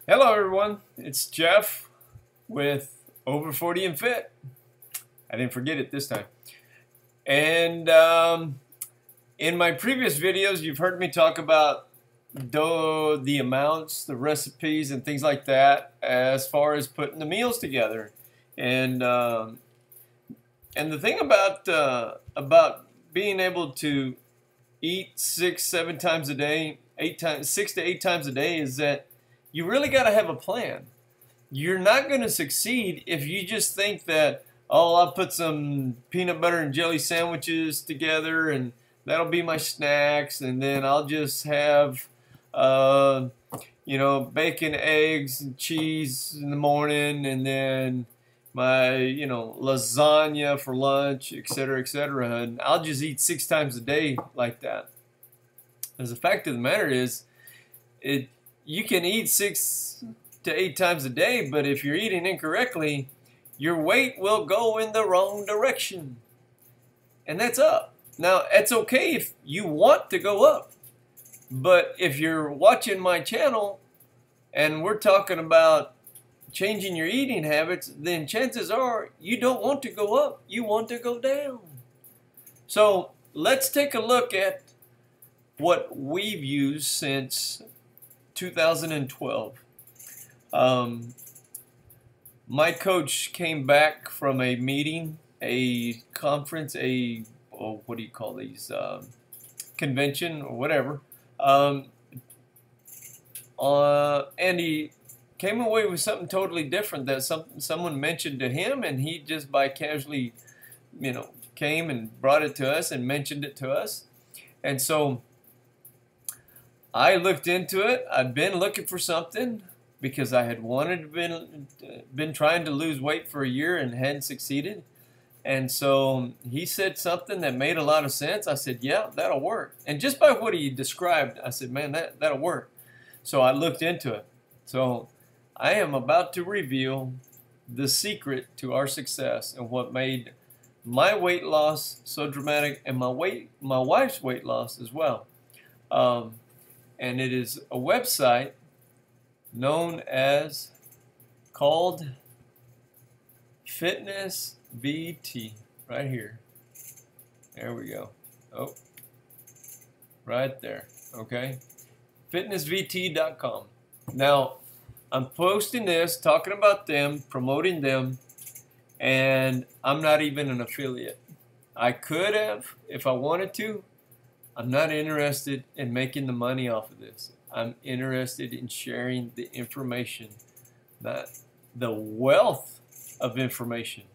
Hello everyone, it's Jeff with Over 40 and Fit. I didn't forget it this time. And in my previous videos, you've heard me talk about the amounts, the recipes, and things like that as far as putting the meals together. And the thing about being able to eat 6-7 times a day, 6 to 8 times a day is that you really got to have a plan. You're not going to succeed if you just think that, oh, I'll put some peanut butter and jelly sandwiches together and that'll be my snacks, and then I'll just have bacon, eggs, and cheese in the morning, and then my lasagna for lunch, etc., etc. And I'll just eat 6 times a day like that. As the fact of the matter is, you can eat 6 to 8 times a day, but if you're eating incorrectly, your weight will go in the wrong direction. And that's up. Now, it's okay if you want to go up. But if you're watching my channel and we're talking about changing your eating habits, then chances are you don't want to go up. You want to go down. So let's take a look at what we've used since 2012. My coach came back from a meeting, a conference, what do you call these, convention or whatever, and he came away with something totally different that someone mentioned to him, and he just by casually, came and brought it to us and mentioned it to us. And so I looked into it. I'd been looking for something because I had been trying to lose weight for a year and hadn't succeeded. And so he said something that made a lot of sense. I said, yeah, that'll work. And just by what he described, I said, man, that'll work. So I looked into it. So I am about to reveal the secret to our success and what made my weight loss so dramatic, and my wife's weight loss as well. And it is a website called Fitness VT, right here. There we go. Oh, right there. Okay, fitnessvt.com. Now, I'm posting this, talking about them, promoting them, and I'm not even an affiliate. I could have if I wanted to. I'm not interested in making the money off of this. I'm interested in sharing the information, the wealth of information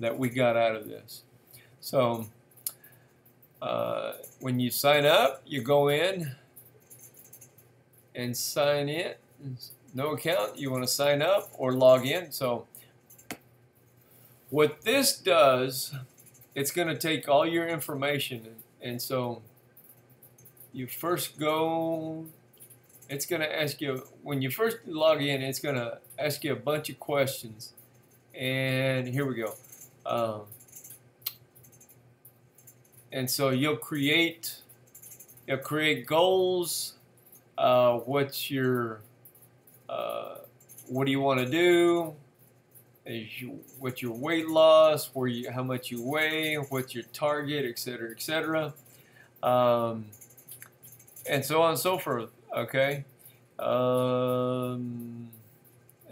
that we got out of this. So when you sign up, you go in and sign in. No account, you want to sign up or log in. So what this does, it's going to take all your information, and so you first go, it's going to ask you, when you first log in, it's going to ask you a bunch of questions. And here we go. And so you'll create goals. What do you want to do? What's your weight loss? How much you weigh? What's your target, etc., etc. And so on and so forth. Okay. Let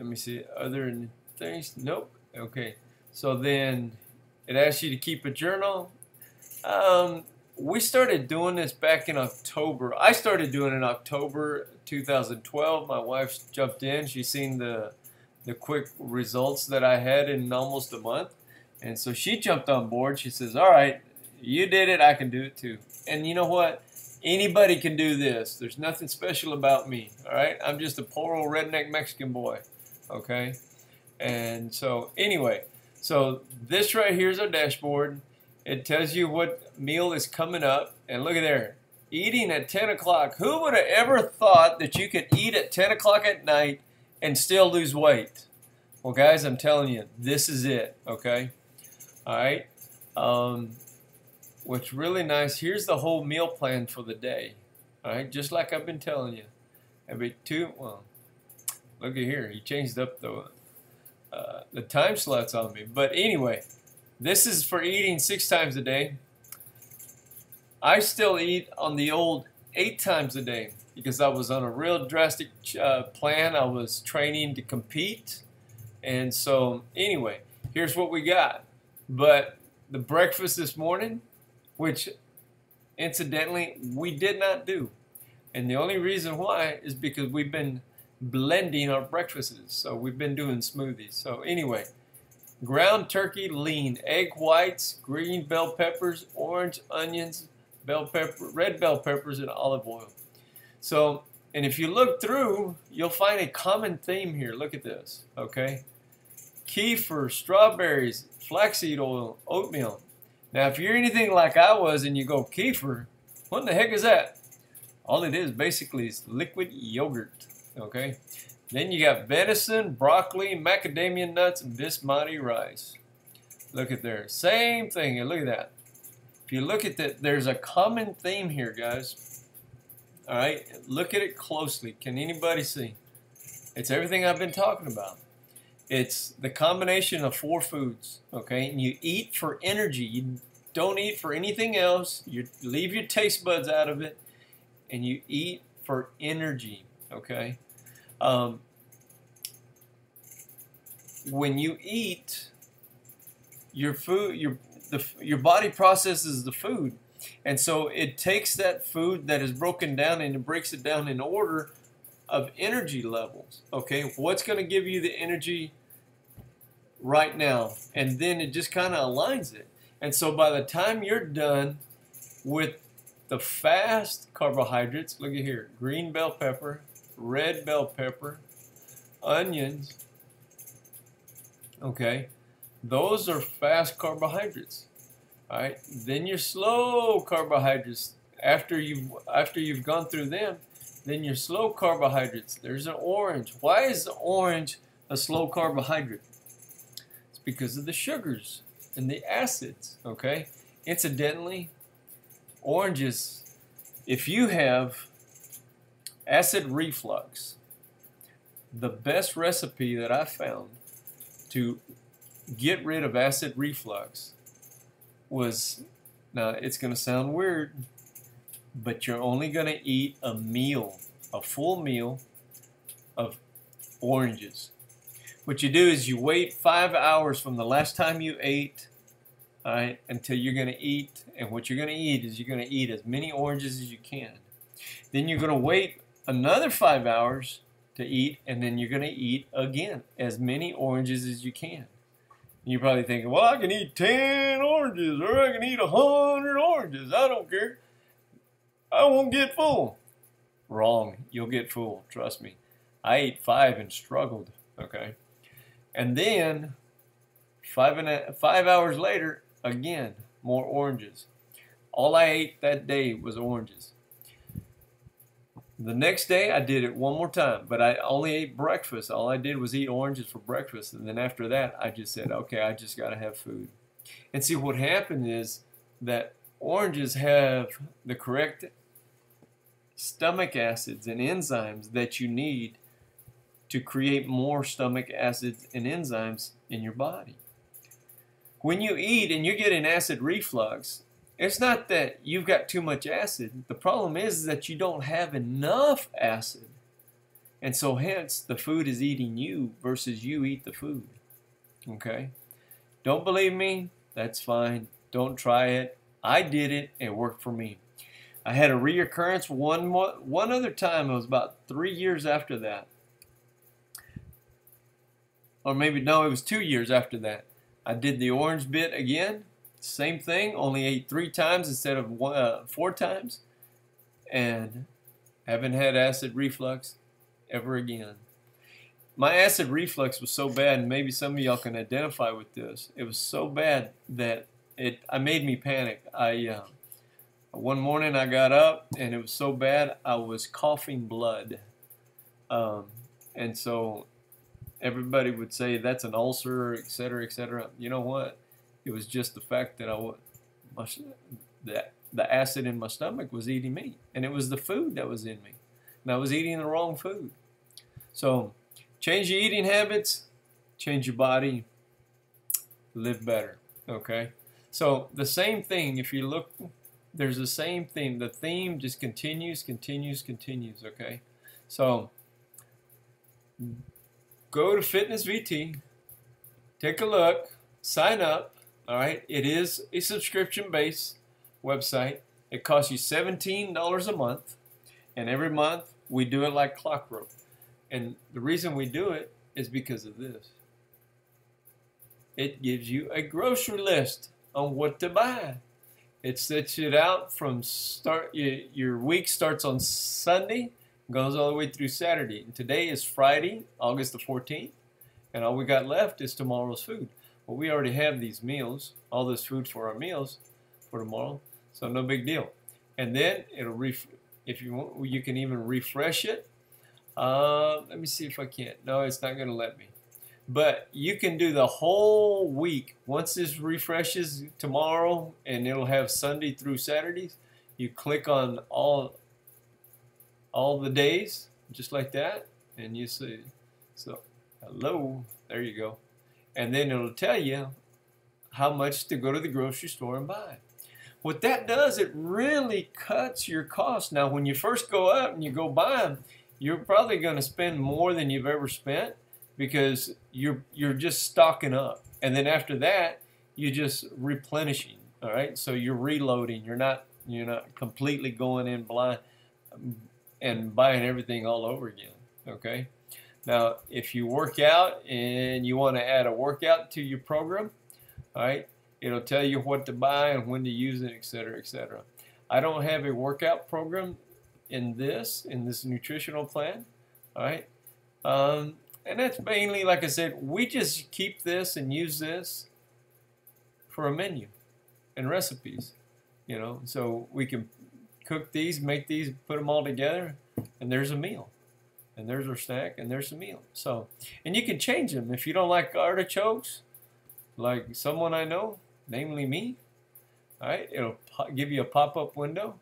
me see. Other things? Nope. Okay. So then it asks you to keep a journal. We started doing this back in October. I started doing it in October 2012. My wife jumped in. She's seen the quick results that I had in almost a month. And so she jumped on board. She says, all right, you did it. I can do it too. And you know what? Anybody can do this. There's nothing special about me. All right? I'm just a poor old redneck Mexican boy. Okay? And so anyway, so this right here is our dashboard. It tells you what meal is coming up. And look at there. Eating at 10 o'clock. Who would have ever thought that you could eat at 10 o'clock at night and still lose weight? Well, guys, I'm telling you, this is it. Okay? All right? What's really nice, here's the whole meal plan for the day. All right? Just like I've been telling you. Look at here. He changed up the time slots on me. But anyway, this is for eating 6 times a day. I still eat on the old 8 times a day because I was on a real drastic plan. I was training to compete. And so anyway, here's what we got. But the breakfast this morning, which incidentally we did not do. And the only reason why is because we've been blending our breakfasts. So we've been doing smoothies. So anyway, ground turkey lean, egg whites, green bell peppers, orange onions, bell pepper, red bell peppers, and olive oil. So, and if you look through, you'll find a common theme here. Look at this, okay? Kefir, strawberries, flaxseed oil, oatmeal. Now, if you're anything like I was and you go kefir, what in the heck is that? All it is basically is liquid yogurt, okay? Then you got venison, broccoli, macadamia nuts, and basmati rice. Look at there. Same thing. And look at that. If you look at that, there's a common theme here, guys. All right? Look at it closely. Can anybody see? It's everything I've been talking about. It's the combination of 4 foods, okay? And you eat for energy. You don't eat for anything else. You leave your taste buds out of it, and you eat for energy, okay? When you eat, your food, your body processes the food, and so it takes that food that is broken down and it breaks it down in order of energy levels. Okay, what's going to give you the energy right now, and then it just kind of aligns it. And so by the time you're done with the fast carbohydrates, look at here, green bell pepper, red bell pepper, onions, okay, those are fast carbohydrates. All right, then your slow carbohydrates, after you've gone through them, then your slow carbohydrates, there's an orange. Why is the orange a slow carbohydrate? It's because of the sugars and the acids, okay? Incidentally, oranges, if you have acid reflux, the best recipe that I found to get rid of acid reflux was, now it's going to sound weird, but you're only going to eat a meal, a full meal of oranges. What you do is you wait 5 hours from the last time you ate, all right, until you're going to eat. And what you're going to eat is you're going to eat as many oranges as you can. Then you're going to wait another 5 hours to eat, and then you're going to eat again as many oranges as you can. And you're probably thinking, well, I can eat 10 oranges or I can eat 100 oranges. I don't care. I won't get full. Wrong. You'll get full. Trust me. I ate 5 and struggled. Okay. And then 5 hours later, again, more oranges. All I ate that day was oranges. The next day, I did it one more time, but I only ate breakfast. All I did was eat oranges for breakfast. And then after that, I just said, okay, I just got to have food. And see, what happened is that oranges have the correct stomach acids and enzymes that you need to create more stomach acids and enzymes in your body. When you eat and you're getting acid reflux, it's not that you've got too much acid. The problem is that you don't have enough acid. And so hence the food is eating you versus you eat the food. Okay? Don't believe me? That's fine. Don't try it. I did it. It worked for me. I had a reoccurrence one other time. It was about 3 years after that. Or maybe, no, it was 2 years after that. I did the orange bit again. Same thing, only ate 3 times instead of 4 times. And haven't had acid reflux ever again. My acid reflux was so bad, and maybe some of y'all can identify with this. It was so bad that it made me panic. One morning I got up, and it was so bad I was coughing blood. And so everybody would say that's an ulcer, etc., etc. You know what? It was just the fact that the acid in my stomach was eating me, and it was the food that was in me, and I was eating the wrong food. So change your eating habits, change your body, live better. Okay? So the same thing, if you look, there's the same thing. The theme just continues, okay? So go to Fitness VT, take a look, sign up, all right? It is a subscription-based website. It costs you $17 a month, and every month we do it like clockwork. And the reason we do it is because of this. It gives you a grocery list on what to buy. It sets it out from your week starts on Sunday, goes all the way through Saturday. And today is Friday, August the 14th, and all we got left is tomorrow's food. Well, we already have these meals, all this food for our meals for tomorrow, so no big deal. And then it'll if you want, you can even refresh it. Let me see if I can. No, it's not going to let me. But you can do the whole week. Once this refreshes tomorrow, and it'll have Sunday through Saturdays, you click on all the days, just like that, and you see. So, hello, there you go. And then it'll tell you how much to go to the grocery store and buy. What that does, it really cuts your costs. Now, when you first go out and you go buy them, you're probably going to spend more than you've ever spent because you're just stocking up. And then after that, you're just replenishing, all right? So you're reloading. You're not completely going in blind and buying everything all over again, okay? Now, if you work out and you want to add a workout to your program, all right, it'll tell you what to buy and when to use it, etc., etc. I don't have a workout program in this nutritional plan, all right? And that's mainly, like I said, we just keep this and use this for a menu and recipes, you know, so we can cook these, make these, put them all together, and there's a meal. And there's our snack, and there's the meal. So, and you can change them. If you don't like artichokes, like someone I know, namely me, all right, it'll give you a pop-up window,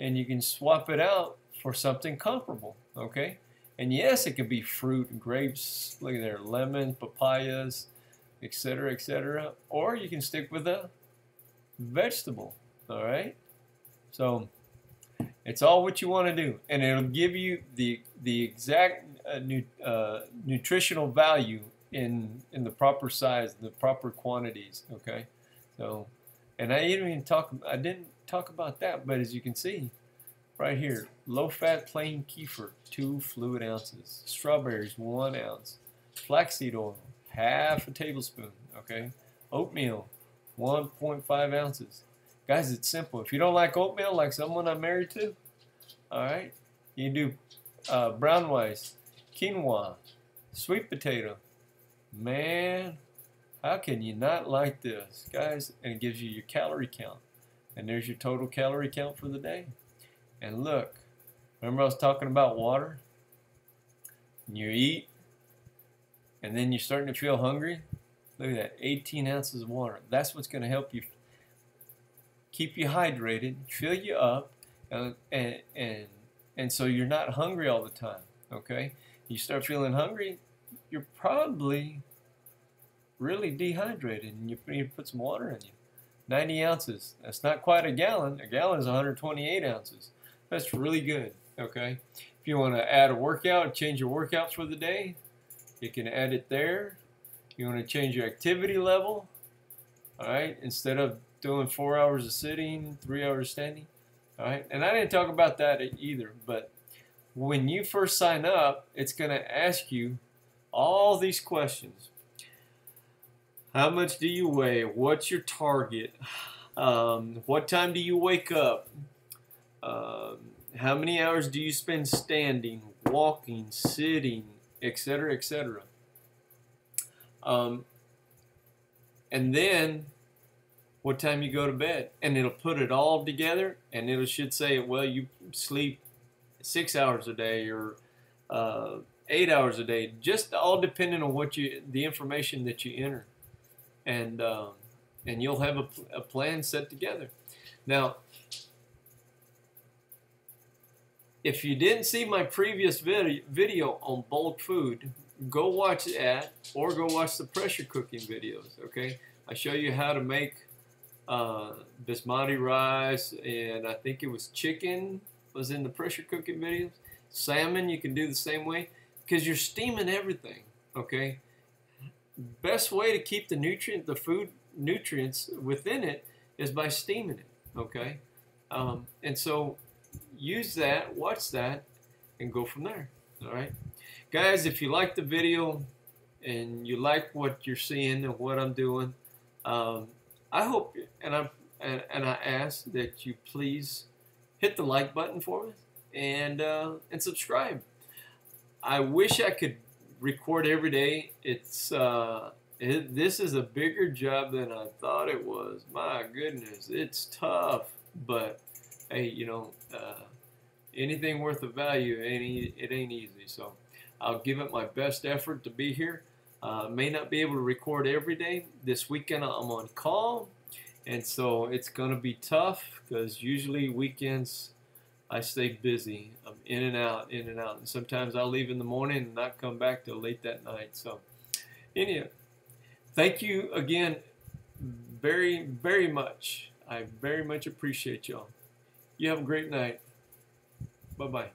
and you can swap it out for something comparable, okay? And yes, it could be fruit and grapes, look at there, lemons, papayas, etc., etc. Or you can stick with a vegetable, all right? So it's all what you want to do, and it'll give you the exact nutritional value in the proper size, the proper quantities. Okay, so and I didn't talk about that, but as you can see, right here, low-fat plain kefir, 2 fluid ounces, strawberries, 1 ounce, flaxseed oil, half a tablespoon. Okay, oatmeal, 1.5 ounces. Guys, it's simple. If you don't like oatmeal, like someone I'm married to, all right, you do brown rice, quinoa, sweet potato. Man, how can you not like this, guys? And it gives you your calorie count. And there's your total calorie count for the day. And look, remember I was talking about water? And you eat, and then you're starting to feel hungry. Look at that, 18 ounces of water. That's what's going to help you keep you hydrated, fill you up, and so you're not hungry all the time, okay? You start feeling hungry, you're probably really dehydrated, and you need to put some water in you. 90 ounces, that's not quite a gallon. A gallon is 128 ounces. That's really good, okay? If you want to add a workout, change your workout for the day, you can add it there. You want to change your activity level, all right? Instead of doing 4 hours of sitting, 3 hours standing, all right? And I didn't talk about that either, but when you first sign up, it's going to ask you all these questions. How much do you weigh? What's your target? What time do you wake up? How many hours do you spend standing, walking, sitting, etc., etc.? And then what time you go to bed, and it'll put it all together, and it should say, well, you sleep 6 hours a day or 8 hours a day, just all depending on what the information that you enter, and you'll have a plan set together. Now, if you didn't see my previous video on bulk food, go watch that or go watch the pressure cooking videos. Okay, I show you how to make basmati rice, and I think it was chicken was in the pressure cooking videos. Salmon, you can do the same way because you're steaming everything. Okay, best way to keep the food nutrients within it is by steaming it. Okay, and so use that, watch that, and go from there. All right, guys, if you like the video and you like what you're seeing and what I'm doing, I hope and I ask that you please hit the like button for me and subscribe. I wish I could record every day. This is a bigger job than I thought it was. My goodness, it's tough, but hey, anything worth of value, it ain't easy. So I'll give it my best effort to be here. May not be able to record every day. This weekend I'm on call, and so it's going to be tough because usually weekends I stay busy. I'm in and out, in and out. And sometimes I'll leave in the morning and not come back till late that night. So anyway, thank you again very, very much. I very much appreciate y'all. You have a great night. Bye-bye.